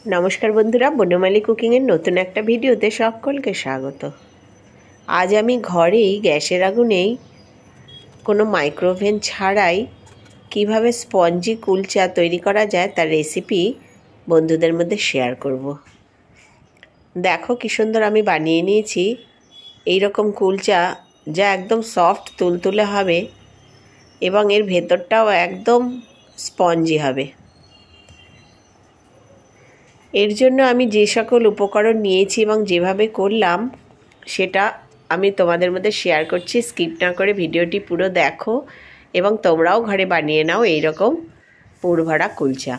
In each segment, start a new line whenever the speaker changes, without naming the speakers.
নমস্কার বন্ধুরা, বনমালী কুকিংয়ের নতুন একটা ভিডিওতে সকলকে স্বাগত। আজ আমি ঘরেই গ্যাসের আগুনেই কোনো মাইক্রোওভেন ছাড়াই কিভাবে স্পঞ্জি কুলচা তৈরি করা যায় তার রেসিপি বন্ধুদের মধ্যে শেয়ার করব। দেখো কি সুন্দর আমি বানিয়ে নিয়েছি এই রকম কুলচা, যা একদম সফট তুলতুলে হবে এবং এর ভেতরটাও একদম স্পঞ্জি হবে। এর জন্য আমি যে সকল উপকরণ নিয়েছি এবং যেভাবে করলাম সেটা আমি তোমাদের মধ্যে শেয়ার করছি। স্কিপ না করে ভিডিওটি পুরো দেখো এবং তোমরাও ঘরে বানিয়ে নাও এই রকম পুরভরা কুলচা।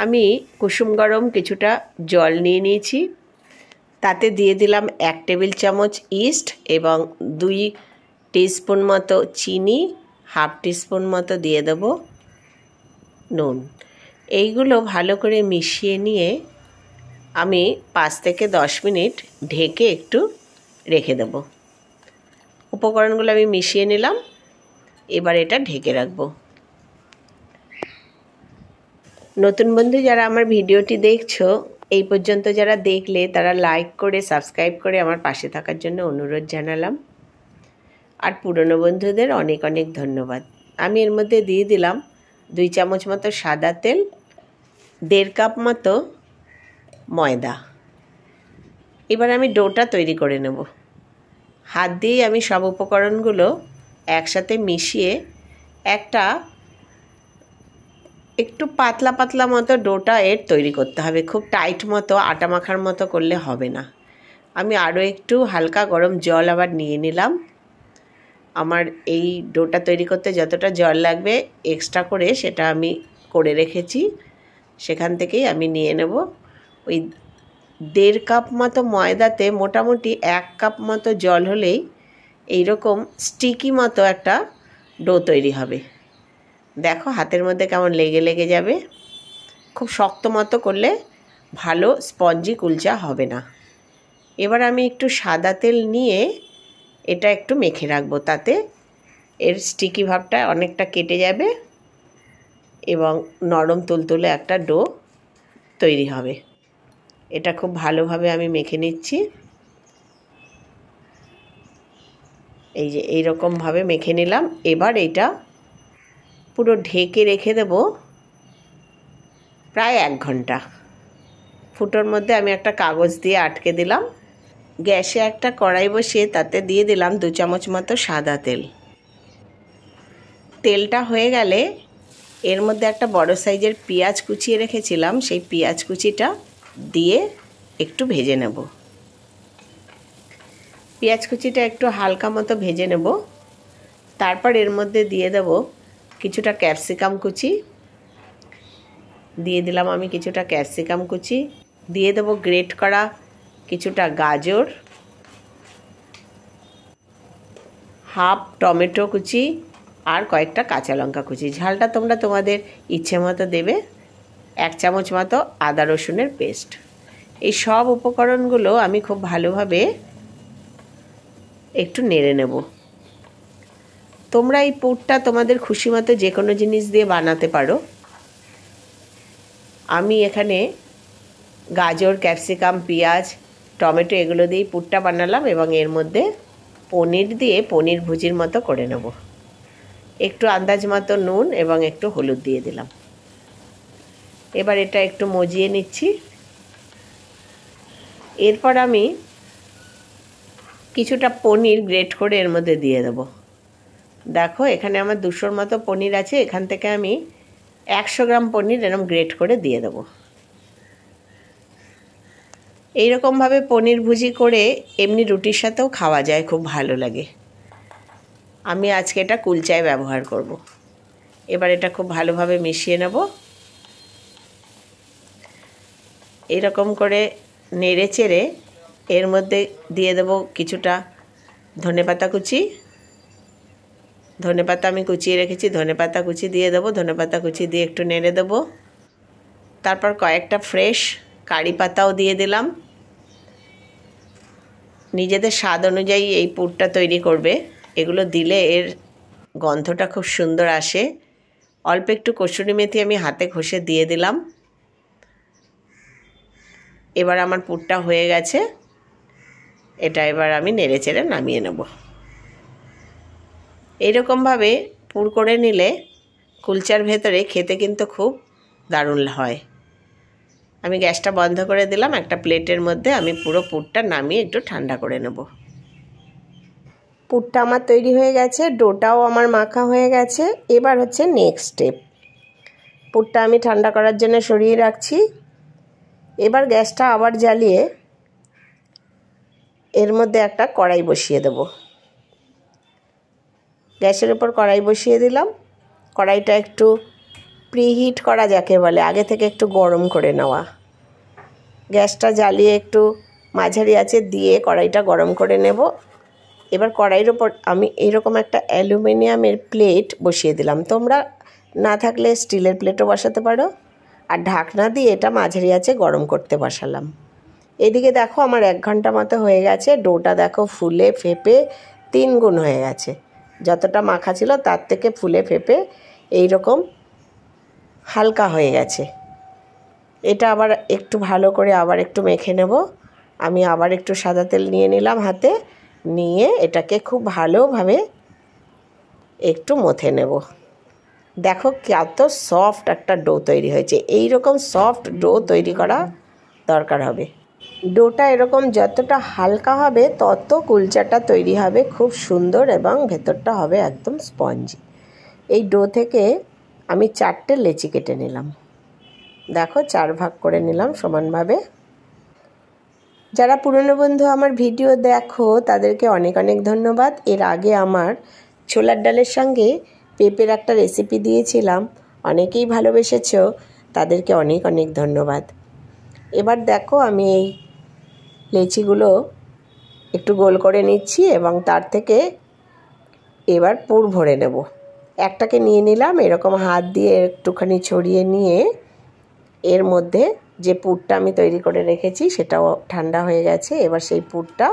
আমি কুসুম গরম কিছুটা জল নিয়ে নিয়েছি, তাতে দিয়ে দিলাম 1 টেবিল চামচ ইস্ট এবং 2 টিস্পুন মতো চিনি, হাফ টিস্পুন মতো দিয়ে দেবো নুন। এইগুলো ভালো করে মিশিয়ে নিয়ে আমি 5 থেকে 10 মিনিট ঢেকে একটু রেখে দেব। উপকরণগুলো আমি মিশিয়ে নিলাম, এবার এটা ঢেকে রাখবো। নতুন বন্ধু যারা আমার ভিডিওটি দেখছো, এই পর্যন্ত যারা দেখলে তারা লাইক করে সাবস্ক্রাইব করে আমার পাশে থাকার জন্য অনুরোধ জানালাম। আর পুরনো বন্ধুদের অনেক অনেক ধন্যবাদ। আমি এর মধ্যে দিয়ে দিলাম 2 চামচ মতো সাদা তেল, 1.5 কাপ মতো ময়দা। এবার আমি ডোটা তৈরি করে নেব। হাত দিয়ে আমি সব উপকরণগুলো একসাথে মিশিয়ে একটা একটু পাতলা পাতলা মতো ডোটা এর তৈরি করতে হবে। খুব টাইট মতো আটা মাখার মতো করলে হবে না। আমি আরও একটু হালকা গরম জল আবার নিয়ে নিলাম। আমার এই ডোটা তৈরি করতে যতটা জল লাগবে এক্সট্রা করে সেটা আমি করে রেখেছি, সেখান থেকেই আমি নিয়ে নেব। ওই 1.5 কাপ মতো ময়দাতে মোটামুটি 1 কাপ মতো জল হলেই এইরকম স্টিকি মতো একটা ডো তৈরি হবে। দেখো হাতের মধ্যে কেমন লেগে লেগে যাবে। খুব শক্ত মতো করলে ভালো স্পঞ্জি কুলচা হবে না। এবার আমি একটু সাদা তেল নিয়ে এটা একটু মেখে রাখবো, তাতে এর স্টিকি ভাবটা অনেকটা কেটে যাবে এবং নরম তুলতুলে একটা ডো তৈরি হবে। এটা খুব ভালোভাবে আমি মেখে নিচ্ছি। এই যে এইরকমভাবে মেখে নিলাম। এবার এটা পুরো ঢেকে রেখে দেব প্রায় 1 ঘন্টা। ফুটোর মধ্যে আমি একটা কাগজ দিয়ে আটকে দিলাম। গ্যাসে একটা কড়াই বসিয়ে তাতে দিয়ে দিলাম 2 চামচ মতো সাদা তেল। তেলটা হয়ে গেলে এর মধ্যে একটা বড় সাইজের পেঁয়াজ কুচিয়ে রেখেছিলাম, সেই পেঁয়াজ কুচিটা দিয়ে একটু ভেজে নেব। পেঁয়াজ কুচিটা একটু হালকা মতো ভেজে নেব। তারপর এর মধ্যে দিয়ে দেব কিছুটা ক্যাপসিকাম কুচি। দিয়ে দিলাম আমি কিছুটা ক্যাপসিকাম কুচি। দিয়ে দেব গ্রেট করা কিছুটা গাজর, হাফ টমেটো কুচি আর কয়েকটা কাঁচা লঙ্কা কুচি। ঝালটা তোমরা তোমাদের ইচ্ছে মতো দেবে। 1 চামচ মতো আদা রসুনের পেস্ট। এই সব উপকরণগুলো আমি খুব ভালোভাবে একটু নেড়ে নেব। তোমরা এই পুরটা তোমাদের খুশি মতো যে কোনো জিনিস দিয়ে বানাতে পারো। আমি এখানে গাজর, ক্যাপসিকাম, পেঁয়াজ, টমেটো এগুলো দিয়েই পুরটা বানালাম এবং এর মধ্যে পনির দিয়ে পনির ভুজির মতো করে নেব। একটু আন্দাজ মতো নুন এবং একটু হলুদ দিয়ে দিলাম। এবার এটা একটু মজিয়ে নিচ্ছি। এরপর আমি কিছুটা পনির গ্রেট করে এর মধ্যে দিয়ে দেব। দেখো এখানে আমার 200 মতো পনির আছে। এখান থেকে আমি 100 গ্রাম পনির এরকম গ্রেট করে দিয়ে দেব। এইরকমভাবে পনির ভুজি করে এমনি রুটির সাথেও খাওয়া যায়, খুব ভালো লাগে। আমি আজকে এটা কুলচায় ব্যবহার করব। এবার এটা খুব ভালোভাবে মিশিয়ে নেব। এরকম করে নেড়ে চেড়ে এর মধ্যে দিয়ে দেব কিছুটা ধনেপাতা কুচি। ধনেপাতা আমি কুচিয়ে রেখেছি, ধনেপাতা কুচি দিয়ে দেবো। ধনেপাতা কুচি দিয়ে একটু নেড়ে দেবো। তারপর কয়েকটা ফ্রেশ কারি পাতাও দিয়ে দিলাম। নিজেদের স্বাদ অনুযায়ী এই পুরটা তৈরি করবে। এগুলো দিলে এর গন্ধটা খুব সুন্দর আসে। অল্প একটু কসুরি মেথি আমি হাতে ঘষে দিয়ে দিলাম। এবার আমার পুরটা হয়ে গেছে, এটা এবার আমি নেড়ে চেড়ে নামিয়ে নেব। এইরকমভাবে পুর করে নিলে কুলচার ভেতরে খেতে কিন্তু খুব দারুণ হয়। আমি গ্যাসটা বন্ধ করে দিলাম। একটা প্লেটের মধ্যে আমি পুরো পুরটা নামিয়ে একটু ঠান্ডা করে নেব। পুরটা আমার তৈরি হয়ে গেছে, ডোটাও আমার মাখা হয়ে গেছে। এবার হচ্ছে নেক্সট স্টেপ। পুরটা আমি ঠান্ডা করার জন্য সরিয়ে রাখছি। এবার গ্যাসটা আবার জ্বালিয়ে এর মধ্যে একটা কড়াই বসিয়ে দেব। গ্যাসের উপর কড়াই বসিয়ে দিলাম। কড়াইটা একটু প্রিহিট করা যাকে বলে, আগে থেকে একটু গরম করে নেওয়া। গ্যাসটা জ্বালিয়ে একটু মাঝারি আঁচে দিয়ে কড়াইটা গরম করে নেব। এবার কড়াইয়ের ওপর আমি এইরকম একটা অ্যালুমিনিয়ামের প্লেট বসিয়ে দিলাম। তোমরা না থাকলে স্টিলের প্লেটও বসাতে পারো। আর ঢাকনা দিয়ে এটা মাঝারি আঁচে গরম করতে বসালাম। এদিকে দেখো আমার 1 ঘন্টা মতো হয়ে গেছে। ডোটা দেখো ফুলে ফেপে 3 গুণ হয়ে গেছে। যতটা মাখা ছিল তার থেকে ফুলে ফেপে এইরকম হালকা হয়ে গেছে। এটা আবার একটু ভালো করে আবার একটু মেখে নেব। আমি আবার একটু সাদা তেল নিয়ে নিলাম হাতে, নিয়ে এটাকে খুব ভালোভাবে একটু মথে নেব। দেখো কত সফট একটা ডো তৈরি হয়েছে। এই রকম সফট ডো তৈরি করা দরকার হবে। ডোটা এরকম যতটা হালকা হবে তত কুলচাটা তৈরি হবে খুব সুন্দর এবং ভেতরটা হবে একদম স্পঞ্জি। এই ডো থেকে আমি 4টে লেচি কেটে নিলাম। দেখো 4 ভাগ করে নিলাম সমানভাবে। যারা পুরনো বন্ধু আমার ভিডিও দেখো তাদেরকে অনেক অনেক ধন্যবাদ। এর আগে আমার ছোলার ডালের সঙ্গে পেঁপের একটা রেসিপি দিয়েছিলাম, অনেকেই ভালোবেসেছো, তাদেরকে অনেক অনেক ধন্যবাদ। এবার দেখো আমি এই লেচিগুলো একটু গোল করে নিচ্ছি এবং তার থেকে এবার পুর ভরে নেব। একটাকে নিয়ে নিলাম, এরকম হাত দিয়ে একটুখানি ছড়িয়ে নিয়ে এর মধ্যে যে পুরটা আমি তৈরি করে রেখেছি সেটাও ঠান্ডা হয়ে গেছে। এবার সেই পুরটা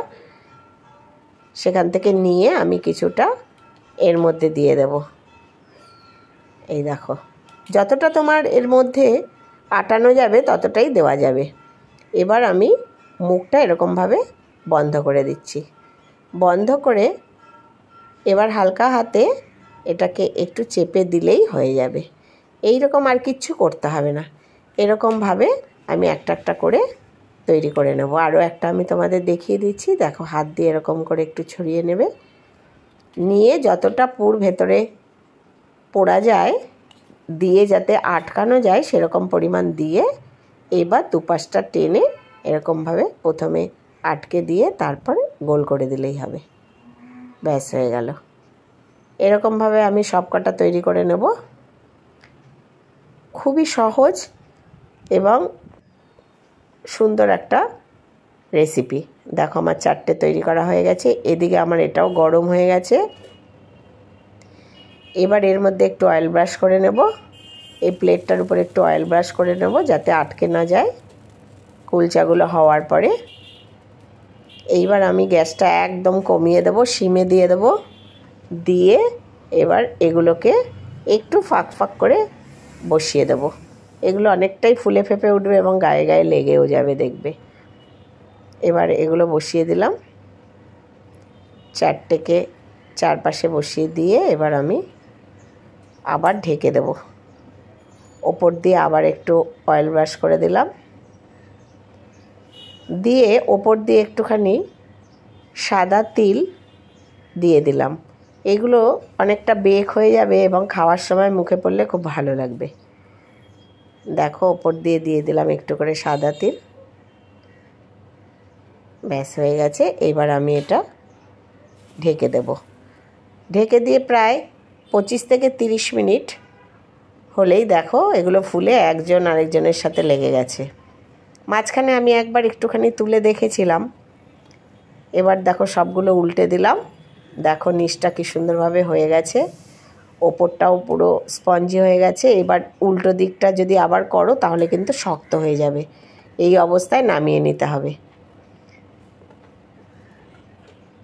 সেখান থেকে নিয়ে আমি কিছুটা এর মধ্যে দিয়ে দেব। এই দেখো, যতটা তোমার এর মধ্যে আটানো যাবে ততটাই দেওয়া যাবে। এবার আমি মুখটা এরকমভাবে বন্ধ করে দিচ্ছি। বন্ধ করে এবার হালকা হাতে এটাকে একটু চেপে দিলেই হয়ে যাবে। এই রকম আর কিচ্ছু করতে হবে না। এরকমভাবে আমি একটা একটা করে তৈরি করে নেব। আরও একটা আমি তোমাদের দেখিয়ে দিচ্ছি। দেখো হাত দিয়ে এরকম করে একটু ছড়িয়ে নেবে, নিয়ে যতটা পুর ভেতরে পোড়া যায় দিয়ে যাতে আটকানো যায় সেরকম পরিমাণ দিয়ে এবার দুপাশটা টেনে এরকমভাবে প্রথমে আটকে দিয়ে তারপরে গোল করে দিলেই হবে। ব্যাস হয়ে গেল। এরকমভাবে আমি সবকটা তৈরি করে নেব। খুবই সহজ এবং সুন্দর একটা রেসিপি। দেখো আমার 4টে তৈরি করা হয়ে গেছে। এদিকে আমার এটাও গরম হয়ে গেছে। এবার এর মধ্যে একটু অয়েল ব্রাশ করে নেব। এই প্লেটটার উপর একটু অয়েল ব্রাশ করে নেব যাতে আটকে না যায় কুলচাগুলো হওয়ার পরে। এইবার আমি গ্যাসটা একদম কমিয়ে দেব, সিমে দিয়ে দেব। দিয়ে এবার এগুলোকে একটু ফাঁক ফাঁক করে বসিয়ে দেব। এগুলো অনেকটাই ফুলে ফেপে উঠবে এবং গায়ে গায়ে লেগেও যাবে দেখবে। এবার এগুলো বসিয়ে দিলাম। 4টেকে চারপাশে বসিয়ে দিয়ে এবার আমি আবার ঢেকে দেব। ওপর দিয়ে আবার একটু অয়েল ব্রাশ করে দিলাম, দিয়ে ওপর দিয়ে একটুখানি সাদা তিল দিয়ে দিলাম। এগুলো অনেকটা বেক হয়ে যাবে এবং খাওয়ার সময় মুখে পড়লে খুব ভালো লাগবে। দেখো ওপর দিয়ে দিয়ে দিলাম একটু করে সাদা তিল। ব্যাস হয়ে গেছে। এবার আমি এটা ঢেকে দেব। ঢেকে দিয়ে প্রায় 25 থেকে 30 মিনিট হলেই দেখো এগুলো ফুলে একজন আরেকজনের সাথে লেগে গেছে। মাঝখানে আমি একবার একটুখানি তুলে দেখেছিলাম। এবার দেখো সবগুলো উল্টে দিলাম। দেখো নিচটা কি সুন্দরভাবে হয়ে গেছে, ওপরটাও পুরো স্পঞ্জি হয়ে গেছে। এবার উল্টো দিকটা যদি আবার করো তাহলে কিন্তু শক্ত হয়ে যাবে। এই অবস্থায় নামিয়ে নিতে হবে।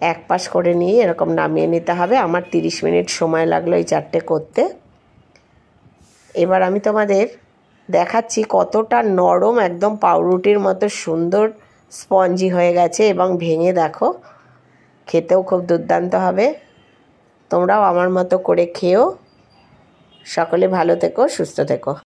এক পাশ করে নিয়ে এরকম নামিয়ে নিতে হবে। আমার 30 মিনিট সময় লাগলো এই 4টে করতে। এবার আমি তোমাদের দেখাচ্ছি কতটা নরম, একদম পাউরুটির মতো সুন্দর স্পঞ্জি হয়ে গেছে এবং ভেঙে দেখো, খেতেও খুব দুর্দান্ত হবে। তোমরাও আমার মতো করে খেও। সকলে ভালো থেকো, সুস্থ থেকো।